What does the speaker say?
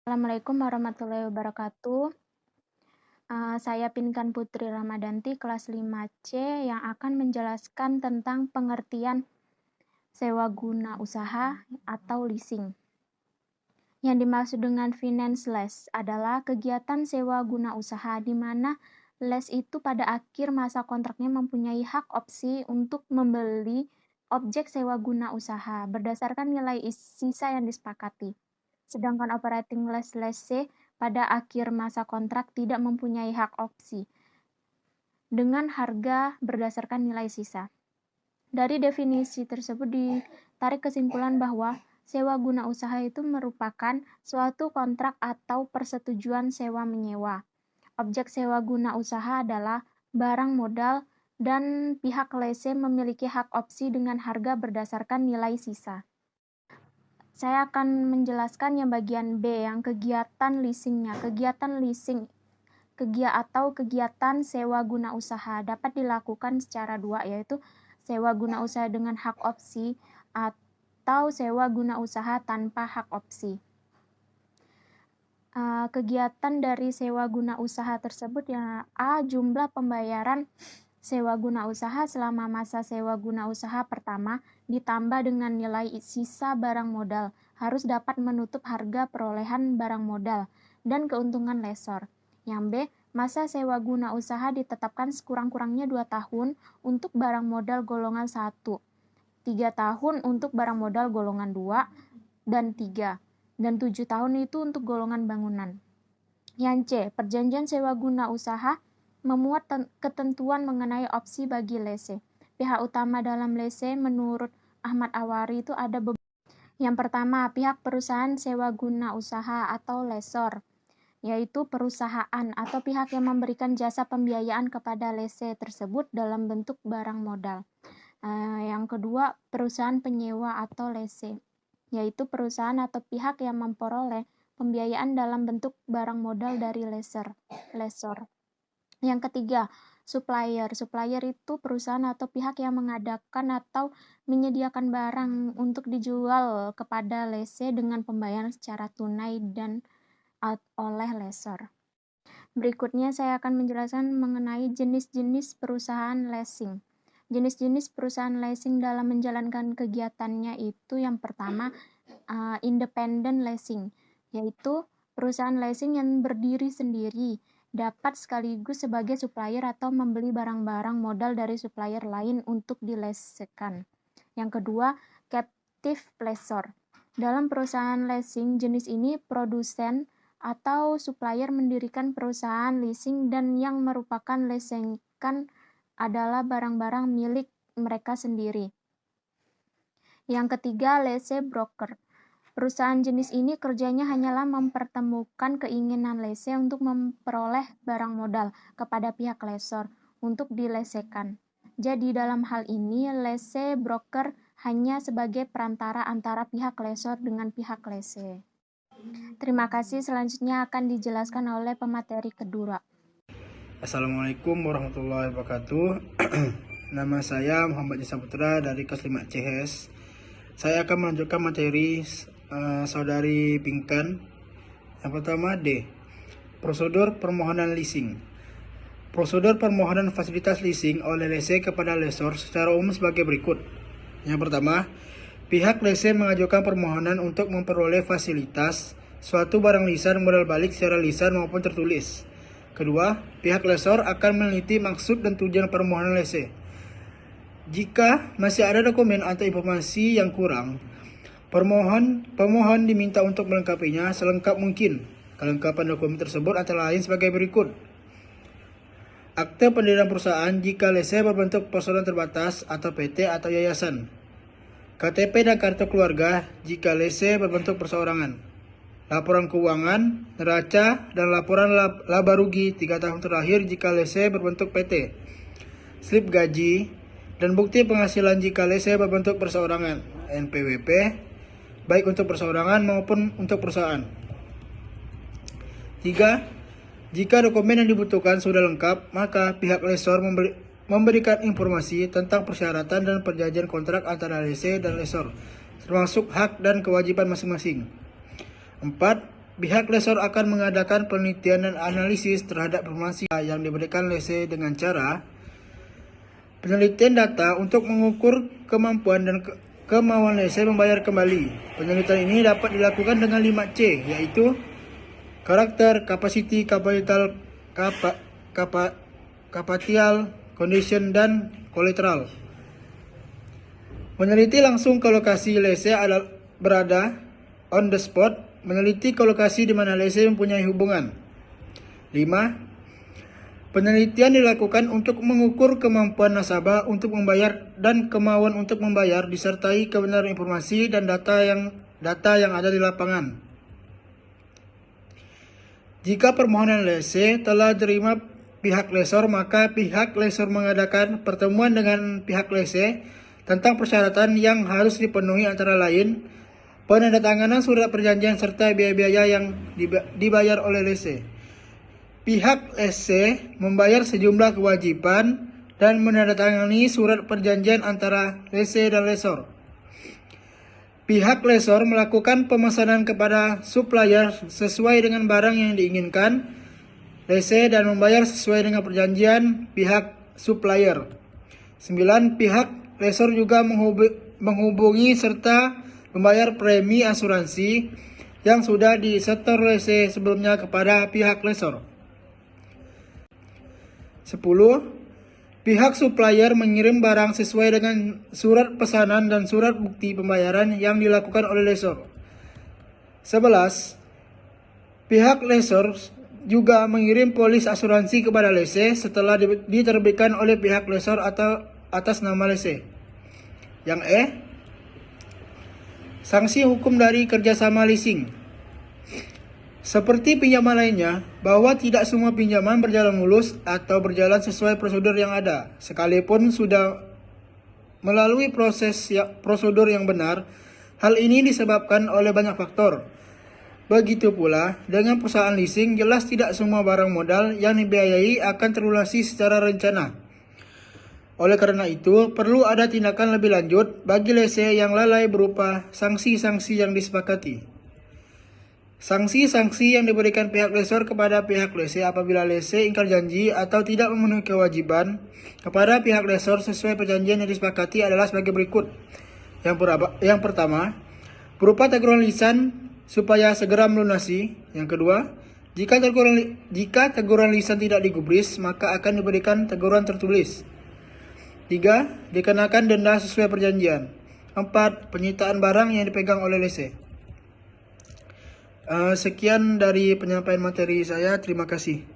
Assalamualaikum warahmatullahi wabarakatuh. Saya Pinkan Putri Ramadanti, kelas 5C, yang akan menjelaskan tentang pengertian sewa guna usaha atau leasing. Yang dimaksud dengan finance lease adalah kegiatan sewa guna usaha di mana lease itu pada akhir masa kontraknya mempunyai hak opsi untuk membeli objek sewa guna usaha berdasarkan nilai sisa yang disepakati. Sedangkan operating lease pada akhir masa kontrak tidak mempunyai hak opsi dengan harga berdasarkan nilai sisa. Dari definisi tersebut ditarik kesimpulan bahwa sewa guna usaha itu merupakan suatu kontrak atau persetujuan sewa-menyewa. Objek sewa guna usaha adalah barang modal dan pihak lese memiliki hak opsi dengan harga berdasarkan nilai sisa. Saya akan menjelaskan yang bagian B, yang kegiatan leasingnya. Kegiatan leasing atau kegiatan sewa guna usaha dapat dilakukan secara dua, yaitu sewa guna usaha dengan hak opsi atau sewa guna usaha tanpa hak opsi. Kegiatan dari sewa guna usaha tersebut ya A. Jumlah pembayaran sewa guna usaha selama masa sewa guna usaha pertama ditambah dengan nilai sisa barang modal harus dapat menutup harga perolehan barang modal dan keuntungan lesor. Yang B. Masa sewa guna usaha ditetapkan sekurang-kurangnya 2 tahun untuk barang modal golongan 1, 3 tahun untuk barang modal golongan 2 dan 3, dan 7 tahun itu untuk golongan bangunan. Yang C. Perjanjian sewa guna usaha memuat ketentuan mengenai opsi bagi lese. Pihak utama dalam lese menurut Ahmad Awari itu ada beberapa. Yang pertama, pihak perusahaan sewa guna usaha atau lesor, yaitu perusahaan atau pihak yang memberikan jasa pembiayaan kepada lese tersebut dalam bentuk barang modal. Yang kedua, perusahaan penyewa atau lese, yaitu perusahaan atau pihak yang memperoleh pembiayaan dalam bentuk barang modal dari lesor. Yang ketiga, supplier. Supplier itu perusahaan atau pihak yang mengadakan atau menyediakan barang untuk dijual kepada lese dengan pembayaran secara tunai dan oleh lesor. Berikutnya saya akan menjelaskan mengenai jenis-jenis perusahaan leasing. Jenis-jenis perusahaan leasing dalam menjalankan kegiatannya itu yang pertama, independent leasing, yaitu perusahaan leasing yang berdiri sendiri, dapat sekaligus sebagai supplier atau membeli barang-barang modal dari supplier lain untuk dileasingkan. Yang kedua, captive lessor. Dalam perusahaan leasing jenis ini, produsen atau supplier mendirikan perusahaan leasing dan yang merupakan leasingkan adalah barang-barang milik mereka sendiri. Yang ketiga, lese broker. Perusahaan jenis ini kerjanya hanyalah mempertemukan keinginan lese untuk memperoleh barang modal kepada pihak lesor untuk dilesekan. Jadi dalam hal ini, lese broker hanya sebagai perantara antara pihak lesor dengan pihak lese. Terima kasih, selanjutnya akan dijelaskan oleh pemateri kedua. Assalamualaikum warahmatullahi wabarakatuh. Nama saya Muhammad Jasa Putra dari kelas 5 CS. Saya akan melanjutkan materi saudari Pinkan. Yang pertama D. Prosedur permohonan leasing. Prosedur permohonan fasilitas leasing oleh lese kepada lesor secara umum sebagai berikut. Yang pertama, pihak lese mengajukan permohonan untuk memperoleh fasilitas suatu barang lisan modal balik secara lisan maupun tertulis. Kedua, pihak lesor akan meneliti maksud dan tujuan permohonan lese. Jika masih ada dokumen atau informasi yang kurang, pemohon diminta untuk melengkapinya selengkap mungkin. Kelengkapan dokumen tersebut antara lain sebagai berikut. Akte pendirian perusahaan jika lese berbentuk personal terbatas atau PT atau yayasan. KTP dan kartu keluarga jika lese berbentuk perseorangan. Laporan keuangan, neraca, dan laporan laba rugi 3 tahun terakhir jika lese berbentuk PT. Slip gaji, dan bukti penghasilan jika lese berbentuk perseorangan, NPWP, baik untuk perseorangan maupun untuk perusahaan. 3. Jika dokumen yang dibutuhkan sudah lengkap, maka pihak lesor memberikan informasi tentang persyaratan dan perjanjian kontrak antara lese dan lesor, termasuk hak dan kewajiban masing-masing. 4. pihak lesor akan mengadakan penelitian dan analisis terhadap informasi yang diberikan lese dengan cara penelitian data untuk mengukur kemampuan dan kemauan lese membayar kembali. Penelitian ini dapat dilakukan dengan 5C, yaitu karakter, capacity, capital, kapasial, condition, dan collateral. Meneliti langsung ke lokasi lese adalah berada on the spot, meneliti ke lokasi di mana lese mempunyai hubungan. 5. Penelitian dilakukan untuk mengukur kemampuan nasabah untuk membayar dan kemauan untuk membayar disertai kebenaran informasi dan data yang ada di lapangan. Jika permohonan lese telah diterima pihak lesor, maka pihak lesor mengadakan pertemuan dengan pihak lese tentang persyaratan yang harus dipenuhi, antara lain penandatanganan surat perjanjian serta biaya-biaya yang dibayar oleh lese. Pihak lese membayar sejumlah kewajiban dan menandatangani surat perjanjian antara lese dan lesor. Pihak lesor melakukan pemesanan kepada supplier sesuai dengan barang yang diinginkan lese dan membayar sesuai dengan perjanjian pihak supplier. 9. Pihak lesor juga menghubungi serta membayar premi asuransi yang sudah disetor lese sebelumnya kepada pihak lesor. 10. Pihak supplier mengirim barang sesuai dengan surat pesanan dan surat bukti pembayaran yang dilakukan oleh lesor. 11. Pihak lesor juga mengirim polis asuransi kepada lese setelah diterbitkan oleh pihak lesor atau atas nama lese. Yang E. Sanksi hukum dari kerjasama leasing. Seperti pinjaman lainnya, bahwa tidak semua pinjaman berjalan mulus atau berjalan sesuai prosedur yang ada. Sekalipun sudah melalui prosedur yang benar, hal ini disebabkan oleh banyak faktor. Begitu pula dengan perusahaan leasing, jelas tidak semua barang modal yang dibiayai akan terlunasi secara rencana. Oleh karena itu, perlu ada tindakan lebih lanjut bagi lese yang lalai berupa sanksi-sanksi yang disepakati. Sanksi-sanksi yang diberikan pihak lesor kepada pihak lese apabila lese ingkar janji atau tidak memenuhi kewajiban kepada pihak lesor sesuai perjanjian yang disepakati adalah sebagai berikut. Yang pertama, berupa teguran lisan supaya segera melunasi. Yang kedua, jika teguran lisan tidak digubris, maka akan diberikan teguran tertulis. 3. Dikenakan denda sesuai perjanjian. 4. Penyitaan barang yang dipegang oleh lese. Sekian dari penyampaian materi saya. Terima kasih.